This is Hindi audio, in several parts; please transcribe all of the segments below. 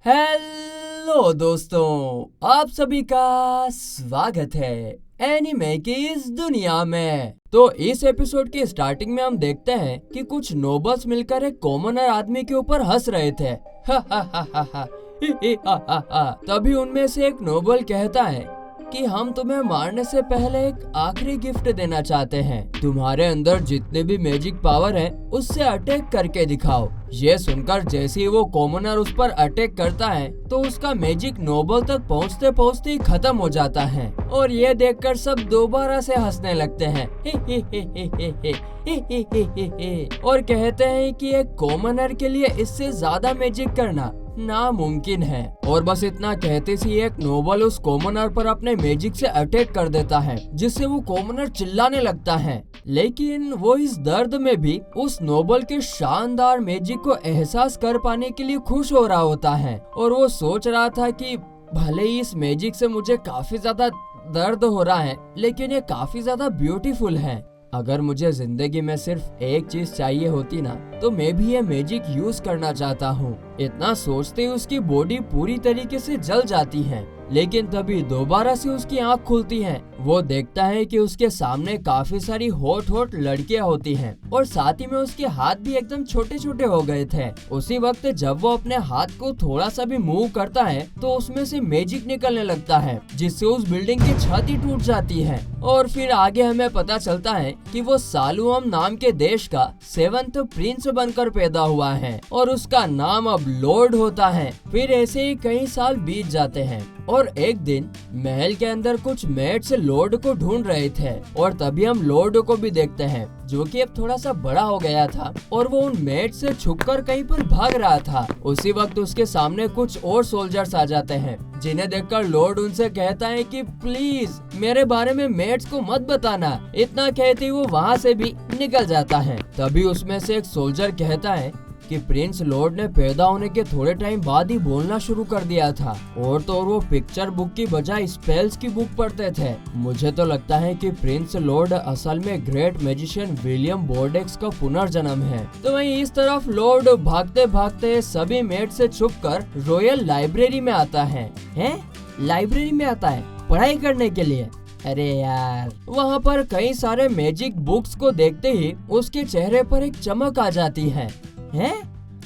हेलो दोस्तों, आप सभी का स्वागत है एनीमे की इस दुनिया में। तो इस एपिसोड के स्टार्टिंग में हम देखते हैं कि कुछ नोबल्स मिलकर एक कॉमनर आदमी के ऊपर हंस रहे थे। हा हा हा हा हा ही ही हा हा हा। तभी उनमें से एक नोबल कहता है कि हम तुम्हें मारने से पहले एक आखिरी गिफ्ट देना चाहते हैं। तुम्हारे अंदर जितने भी मैजिक पावर है उससे अटैक करके दिखाओ। ये सुनकर जैसे ही वो कॉमनर उस पर अटैक करता है तो उसका मैजिक नोबल तक पहुंचते पहुंचते ही खत्म हो जाता है और ये देखकर सब दोबारा से हंसने लगते हैं और कहते हैं कि एक कॉमनर के लिए इससे ज्यादा मैजिक करना नामुमकिन है। और बस इतना कहते ही एक नोबल उस कॉमनर पर अपने मैजिक से अटैक कर देता है, जिससे वो कॉमनर चिल्लाने लगता है। लेकिन वो इस दर्द में भी उस नोबल के शानदार मैजिक को एहसास कर पाने के लिए खुश हो रहा होता है और वो सोच रहा था कि भले ही इस मैजिक से मुझे काफी ज्यादा दर्द हो रहा है, लेकिन ये काफी ज्यादा ब्यूटीफुल है। अगर मुझे जिंदगी में सिर्फ एक चीज चाहिए होती ना, तो मैं भी ये मैजिक यूज करना चाहता हूँ। इतना सोचते ही उसकी बॉडी पूरी तरीके से जल जाती है। लेकिन तभी दोबारा से उसकी आंख खुलती है। वो देखता है कि उसके सामने काफी सारी हॉट लड़कियां होती हैं और साथ ही में उसके हाथ भी एकदम छोटे छोटे हो गए थे। उसी वक्त जब वो अपने हाथ को थोड़ा सा भी मूव करता है तो उसमें से मैजिक निकलने लगता है, जिससे उस बिल्डिंग की छत ही टूट जाती है। और फिर आगे हमें पता चलता है कि वो सालुअम नाम के देश का 7th प्रिंस बनकर पैदा हुआ है और उसका नाम अब लॉर्ड होता है। फिर ऐसे ही कई साल बीत जाते हैं और एक दिन महल के अंदर कुछ मेट्स लॉर्ड को ढूंढ रहे थे और तभी हम लॉर्ड को भी देखते हैं, जो कि अब थोड़ा सा बड़ा हो गया था और वो उन मेट से छुपकर कहीं पर भाग रहा था। उसी वक्त उसके सामने कुछ और सोल्जर्स आ जाते हैं, जिन्हें देखकर लॉर्ड उनसे कहता है कि प्लीज मेरे बारे में मेट्स को मत बताना। इतना कहते ही वो वहाँ से भी निकल जाता है। तभी उसमें से एक सोल्जर कहता है कि प्रिंस लॉर्ड ने पैदा होने के थोड़े टाइम बाद ही बोलना शुरू कर दिया था और तो और वो पिक्चर बुक की बजाय स्पेल्स की बुक पढ़ते थे। मुझे तो लगता है कि प्रिंस लॉर्ड असल में ग्रेट मैजिशियन विलियम बोर्डेक्स का पुनर्जन्म है। तो वहीं इस तरफ लॉर्ड भागते भागते सभी मेट से छुपकर रॉयल लाइब्रेरी में आता है। लाइब्रेरी में आता है पढ़ाई करने के लिए। अरे यार, वहाँ पर कई सारे मैजिक बुक्स को देखते ही उसके चेहरे पर एक चमक आ जाती है।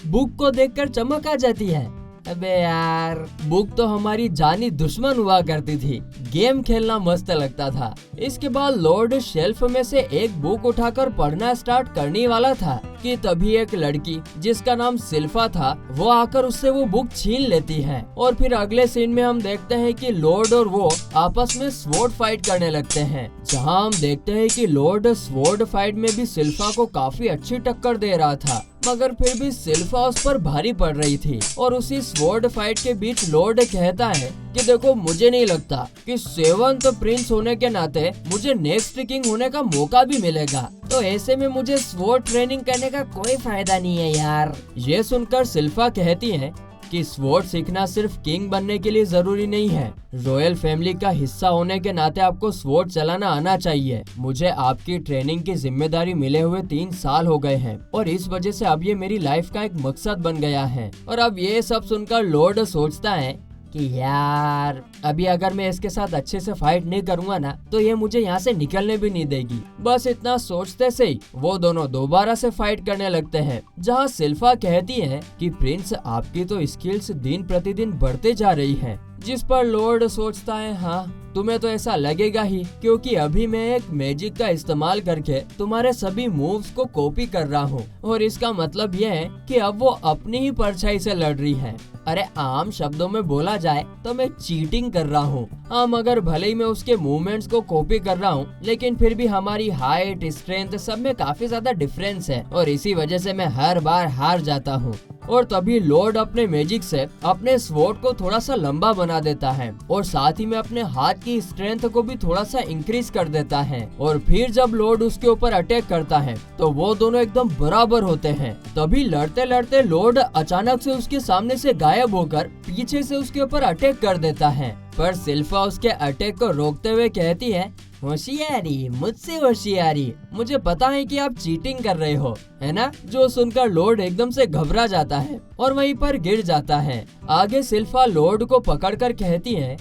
बुक को देखकर चमक आ जाती है। अबे यार, बुक तो हमारी जानी दुश्मन हुआ करती थी। गेम खेलना मस्त लगता था। इसके बाद लॉर्ड शेल्फ में से एक बुक उठाकर पढ़ना स्टार्ट करने वाला था कि तभी एक लड़की जिसका नाम सिल्फा था वो आकर उससे वो बुक छीन लेती है। और फिर अगले सीन में हम देखते हैं कि लॉर्ड और वो आपस में स्वॉर्ड फाइट करने लगते हैं, जहां हम देखते हैं कि लॉर्ड स्वॉर्ड फाइट में भी सिल्फा को काफी अच्छी टक्कर दे रहा था, मगर फिर भी सिल्फा उस पर भारी पड़ रही थी। और उसी स्वॉर्ड फाइट के बीच लॉर्ड कहता है कि देखो, मुझे नहीं लगता कि 7th प्रिंस होने के नाते मुझे नेक्स्ट किंग होने का मौका भी मिलेगा, तो ऐसे में मुझे स्वॉर्ड ट्रेनिंग करने का कोई फायदा नहीं है यार। ये सुनकर सिल्फा कहती है कि स्वॉर्ड सीखना सिर्फ किंग बनने के लिए जरूरी नहीं है। रॉयल फैमिली का हिस्सा होने के नाते आपको स्वॉर्ड चलाना आना चाहिए। मुझे आपकी ट्रेनिंग की जिम्मेदारी मिले हुए 3 साल हो गए हैं और इस वजह से अब ये मेरी लाइफ का एक मकसद बन गया है। और अब ये सब सुनकर लॉर्ड सोचता है कि यार, अभी अगर मैं इसके साथ अच्छे से फाइट नहीं करूंगा ना, तो ये मुझे यहाँ से निकलने भी नहीं देगी। बस इतना सोचते से ही वो दोनों दोबारा से फाइट करने लगते हैं, जहाँ सिल्फा कहती है कि प्रिंस, आपकी तो स्किल्स दिन प्रतिदिन बढ़ते जा रही हैं। जिस पर लॉर्ड सोचता है, हाँ तुम्हें तो ऐसा लगेगा ही, क्योंकि अभी मैं एक मैजिक का इस्तेमाल करके तुम्हारे सभी मूव्स को कॉपी कर रहा हूँ और इसका मतलब यह है कि अब वो अपनी ही परछाई से लड़ रही है। अरे आम शब्दों में बोला जाए तो मैं चीटिंग कर रहा हूँ। मगर भले ही मैं उसके मूवमेंट्स को कॉपी कर रहा हूँ, लेकिन फिर भी हमारी हाइट, स्ट्रेंथ सब में काफी ज्यादा डिफरेंस है और इसी वजह से मैं हर बार हार जाता हूँ। और तभी लॉर्ड अपने मैजिक से अपने स्वॉर्ड को थोड़ा सा लंबा बना देता है और साथ ही में अपने हाथ की स्ट्रेंथ को भी थोड़ा सा इंक्रीज कर देता है। और फिर जब लॉर्ड उसके ऊपर अटैक करता है तो वो दोनों एकदम बराबर होते हैं। तभी लड़ते लड़ते लॉर्ड अचानक से उसके सामने से गायब होकर पीछे से उसके ऊपर अटैक कर देता है, पर सिल्फा उसके अटैक को रोकते हुए कहती है, होशियारी, मुझसे होशियारी, मुझे पता है कि आप चीटिंग कर रहे हो, है ना? जो सुनकर लॉर्ड एकदम से घबरा जाता है और वहीं पर गिर जाता है। आगे सिल्फा लॉर्ड को पकड़कर कहती है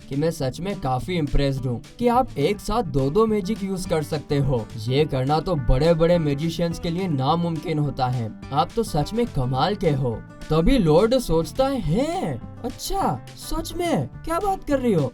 कि मैं सच में काफी इम्प्रेस्ड हूँ कि आप एक साथ दो मैजिक यूज कर सकते हो। ये करना तो बड़े बड़े मैजिशियंस के लिए नामुमकिन होता है। आप तो सच में कमाल के हो। तभी लॉर्ड सोचता है, अच्छा सच में? क्या बात कर रही हो?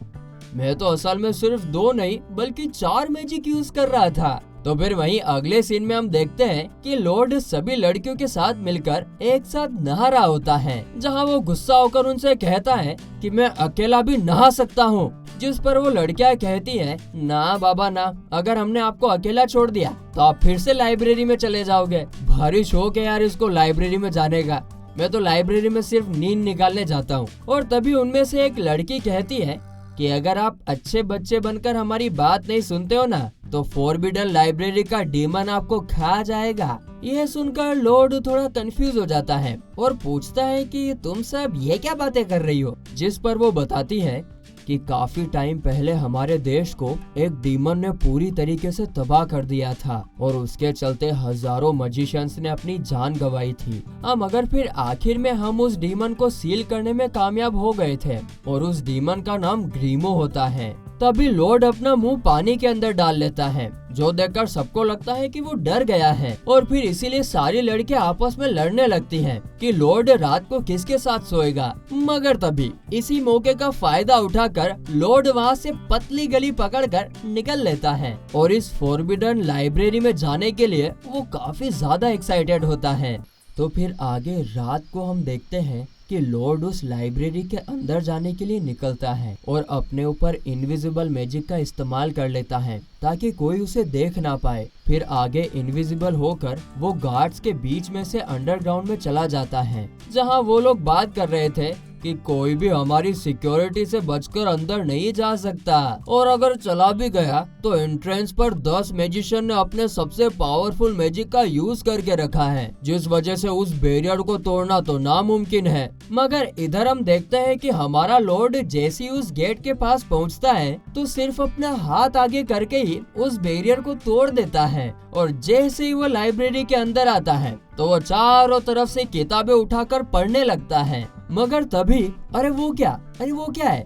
मैं तो असल में सिर्फ 2 नहीं बल्कि 4 मैजिक यूज कर रहा था। तो फिर वहीं अगले सीन में हम देखते हैं कि लॉर्ड सभी लड़कियों के साथ मिलकर एक साथ नहा रहा होता है, जहां वो गुस्सा होकर उनसे कहता है कि मैं अकेला भी नहा सकता हूं। जिस पर वो लड़कियां कहती हैं, ना बाबा ना, अगर हमने आपको अकेला छोड़ दिया तो आप फिर से लाइब्रेरी में चले जाओगे। भारी शौक है यार इसको लाइब्रेरी में जाने का। मैं तो लाइब्रेरी में सिर्फ नींद निकालने जाता हूँ। और तभी उनमें से एक लड़की कहती है कि अगर आप अच्छे बच्चे बनकर हमारी बात नहीं सुनते हो ना, तो फॉरबिडन लाइब्रेरी का डीमन आपको खा जाएगा। यह सुनकर लॉर्ड थोड़ा कंफ्यूज हो जाता है और पूछता है कि तुम सब ये क्या बातें कर रही हो? जिस पर वो बताती है कि काफी टाइम पहले हमारे देश को एक डीमन ने पूरी तरीके से तबाह कर दिया था और उसके चलते हजारों मैजिशियंस ने अपनी जान गंवाई थी। मगर फिर आखिर में हम उस डीमन को सील करने में कामयाब हो गए थे और उस डीमन का नाम ग्रीमो होता है। तभी लॉर्ड अपना मुंह पानी के अंदर डाल लेता है, जो देखकर सबको लगता है कि वो डर गया है और फिर इसीलिए सारी लड़कियां आपस में लड़ने लगती हैं कि लॉर्ड रात को किसके साथ सोएगा। मगर तभी इसी मौके का फायदा उठाकर लॉर्ड वहाँ से पतली गली पकड़कर निकल लेता है और इस फॉरबिडन लाइब्रेरी में जाने के लिए वो काफी ज्यादा एक्साइटेड होता है। तो फिर आगे रात को हम देखते हैं कि लॉर्ड उस लाइब्रेरी के अंदर जाने के लिए निकलता है और अपने ऊपर इनविजिबल मैजिक का इस्तेमाल कर लेता है ताकि कोई उसे देख ना पाए। फिर आगे इनविजिबल होकर वो गार्ड्स के बीच में से अंडरग्राउंड में चला जाता है, जहां वो लोग बात कर रहे थे कि कोई भी हमारी सिक्योरिटी से बचकर अंदर नहीं जा सकता और अगर चला भी गया तो एंट्रेंस पर 10 मैजिशियन ने अपने सबसे पावरफुल मैजिक का यूज करके रखा है, जिस वजह से उस बैरियर को तोड़ना तो नामुमकिन है। मगर इधर हम देखते हैं कि हमारा लॉर्ड जैसे ही उस गेट के पास पहुंचता है तो सिर्फ अपना हाथ आगे करके ही उस बैरियर को तोड़ देता है और जैसे ही वो लाइब्रेरी के अंदर आता है तो वो चारों तरफ से किताबें उठाकर पढ़ने लगता है। मगर तभी अरे वो क्या है,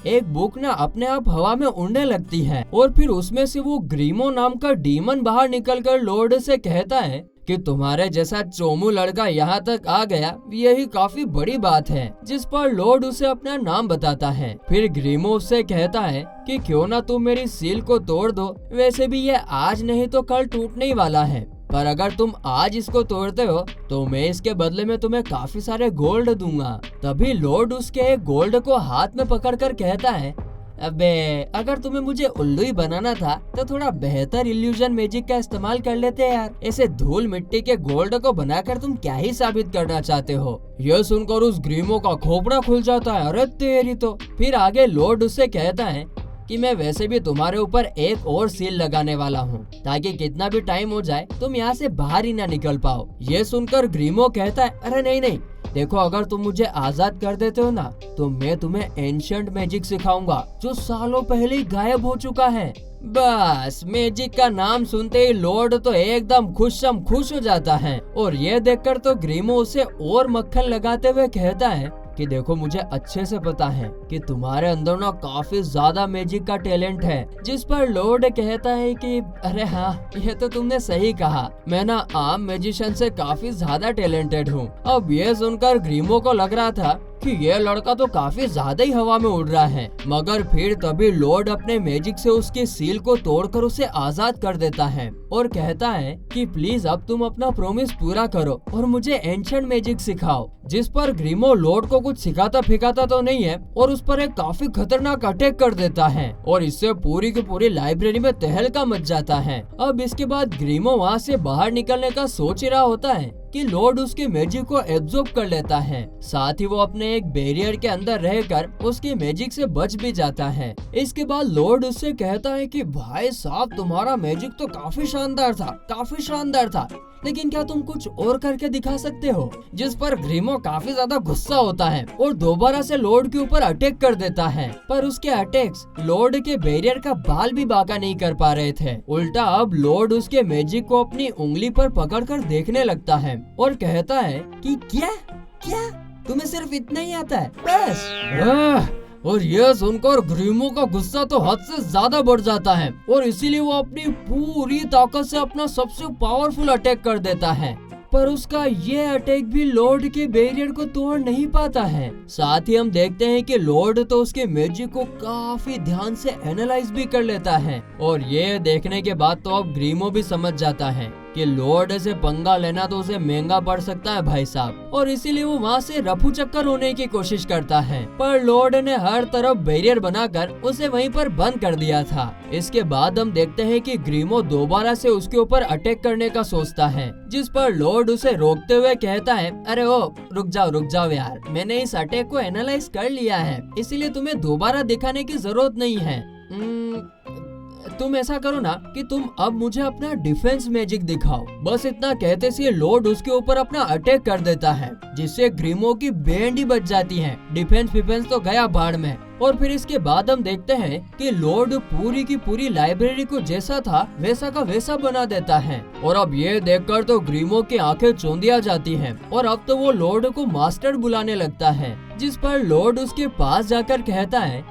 एक बुक ना अपने आप हवा में उड़ने लगती है और फिर उसमें से वो ग्रीमो नाम का डीमन बाहर निकलकर लॉर्ड से कहता है कि तुम्हारे जैसा चोमू लड़का यहाँ तक आ गया, यही काफी बड़ी बात है। जिस पर लॉर्ड उसे अपना नाम बताता है। फिर ग्रीमो उससे कहता है कि क्यों ना तुम मेरी सील को तोड़ दो, वैसे भी ये आज नहीं तो कल टूटने ही वाला है, पर अगर तुम आज इसको तोड़ते हो तो मैं इसके बदले में तुम्हें काफी सारे गोल्ड दूंगा। तभी लॉर्ड उसके एक गोल्ड को हाथ में पकड़कर कहता है, अबे अगर तुम्हें मुझे उल्लू ही बनाना था तो थोड़ा बेहतर इल्यूजन मैजिक का इस्तेमाल कर लेते यार। ऐसे धूल मिट्टी के गोल्ड को बनाकर तुम क्या ही साबित करना चाहते हो? यह सुनकर उस ग्रीमो का खोपड़ा खुल जाता है। अरे तेरी तो। फिर आगे लॉर्ड उससे कहता है कि मैं वैसे भी तुम्हारे ऊपर एक और सील लगाने वाला हूँ ताकि कितना भी टाइम हो जाए तुम यहाँ से बाहर ही ना निकल पाओ। ये सुनकर ग्रीमो कहता है, अरे नहीं, देखो अगर तुम मुझे आजाद कर देते हो ना तो मैं तुम्हें एंशिएंट मैजिक सिखाऊंगा जो सालों पहले ही गायब हो चुका है। बस मैजिक का नाम सुनते ही लॉर्ड तो एकदम खुश हो जाता है और ये देखकर तो ग्रीमो उसे और मक्खन लगाते हुए कहता है कि देखो मुझे अच्छे से पता है कि तुम्हारे अंदर ना काफी ज्यादा मैजिक का टैलेंट है। जिस पर लॉर्ड कहता है कि अरे हाँ, ये तो तुमने सही कहा, मैं ना आम मैजिशियन से काफी ज्यादा टैलेंटेड हूँ। अब ये सुनकर ग्रीमो को लग रहा था कि ये लड़का तो काफी ज्यादा ही हवा में उड़ रहा है। मगर फिर तभी लॉर्ड अपने मैजिक से उसकी सील को तोड़कर उसे आजाद कर देता है और कहता है कि प्लीज अब तुम अपना प्रॉमिस पूरा करो और मुझे एंशिएंट मैजिक सिखाओ। जिस पर ग्रीमो लॉर्ड को कुछ सिखाता फिकाता तो नहीं है और उस पर एक काफी खतरनाक अटैक कर देता है और इससे पूरी की पूरी लाइब्रेरी में तहलका मच जाता है। अब इसके बाद ग्रीमो वहाँ से बाहर निकलने का सोच रहा होता है कि लॉर्ड उसके मैजिक को एब्जॉर्ब कर लेता है। साथ ही वो अपने एक बैरियर के अंदर रहकर उसके मैजिक से बच भी जाता है। इसके बाद लॉर्ड उससे कहता है कि भाई साहब तुम्हारा मैजिक तो काफी शानदार था। लेकिन क्या तुम कुछ और करके दिखा सकते हो? जिस पर ग्रीमो काफी ज्यादा गुस्सा होता है और दोबारा से लॉर्ड के ऊपर अटैक कर देता है, पर उसके अटैक्स लॉर्ड के बैरियर का बाल भी बांका नहीं कर पा रहे थे। उल्टा अब लॉर्ड उसके मैजिक को अपनी उंगली पर पकड़कर देखने लगता है और कहता है कि क्या क्या तुम्हें सिर्फ इतना ही आता है बस। और यह सुनकर ग्रीमो का गुस्सा तो हद से ज्यादा बढ़ जाता है और इसीलिए वो अपनी पूरी ताकत से अपना सबसे पावरफुल अटैक कर देता है, पर उसका ये अटैक भी लॉर्ड के बैरियर को तोड़ नहीं पाता है। साथ ही हम देखते हैं कि लॉर्ड तो उसके मैजिक को काफी ध्यान से एनालाइज भी कर लेता है और ये देखने के बाद तो अब ग्रीमो भी समझ जाता है कि लॉर्ड से पंगा लेना तो उसे महंगा पड़ सकता है भाई साहब, और इसीलिए वो वहाँ से रफू चक्कर होने की कोशिश करता है, पर लॉर्ड ने हर तरफ बैरियर बनाकर उसे वहीं पर बंद कर दिया था। इसके बाद हम देखते हैं कि ग्रीमो दोबारा से उसके ऊपर अटैक करने का सोचता है, जिस पर लॉर्ड उसे रोकते हुए कहता है, अरे ओ रुक जाओ यार, मैंने इस अटैक को एनालाइज कर लिया है, इसीलिए तुम्हें दोबारा दिखाने की जरूरत नहीं है। तुम ऐसा करो ना कि तुम अब मुझे अपना डिफेंस मैजिक दिखाओ। बस इतना कहते से लॉर्ड उसके ऊपर अपना अटैक कर देता है, जिससे ग्रीमो की बैंड ही बच जाती है। डिफेंस तो गया बाढ़ में। और फिर इसके बाद हम देखते हैं कि लॉर्ड पूरी की पूरी लाइब्रेरी को जैसा था वैसा का वैसा बना देता है, और अब ये देखकर तो ग्रीमो की आंखें चौंधिया जाती हैं और अब तो वो लॉर्ड को मास्टर बुलाने लगता है, जिस पर लॉर्ड उसके पास जाकर कहता है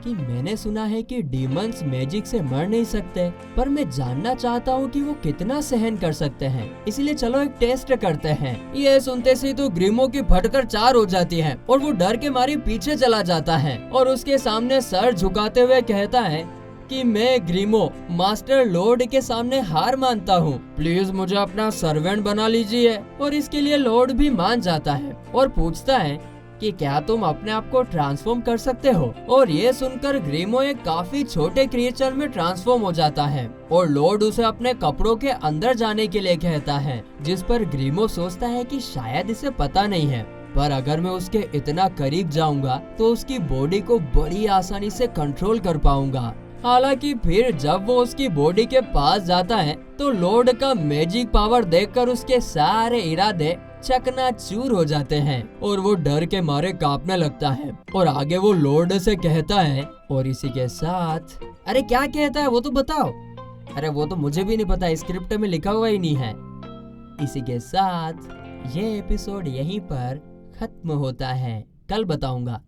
कि मैंने सुना है कि डीमंस मैजिक से मर नहीं सकते, पर मैं जानना चाहता हूँ कि वो कितना सहन कर सकते हैं, इसलिए चलो एक टेस्ट करते हैं। ये सुनते से तो ग्रीमो की फटकर चार हो जाती है और वो डर के मारे पीछे चला जाता है और उसके सामने सर झुकाते हुए कहता है कि मैं ग्रीमो मास्टर लॉर्ड के सामने हार मानता हूँ, प्लीज मुझे अपना सर्वेंट बना लीजिए। और इसके लिए लॉर्ड भी मान जाता है और पूछता है कि क्या तुम अपने आप को ट्रांसफॉर्म कर सकते हो। और ये सुनकर ग्रीमो एक काफी छोटे क्रिएचर में ट्रांसफॉर्म हो जाता है और लॉर्ड उसे अपने कपड़ों के अंदर जाने के लिए कहता है, जिस पर ग्रीमो सोचता है कि शायद इसे पता नहीं है, पर अगर मैं उसके इतना करीब जाऊंगा तो उसकी बॉडी को बड़ी आसानी से कंट्रोल कर पाऊंगा। हालांकि फिर जब वो उसकी बॉडी के पास जाता है तो लॉर्ड का मैजिक पावर देखकर उसके सारे इरादे चकनाचूर हो जाते हैं और वो डर के मारे कांपने लगता है। और आगे वो लॉर्ड से कहता है, और इसी के साथ, अरे क्या कहता है वो तो बताओ। अरे वो तो मुझे भी नहीं पता, स्क्रिप्ट में लिखा हुआ ही नहीं है। इसी के साथ ये एपिसोड यहीं पर खत्म होता है, कल बताऊंगा।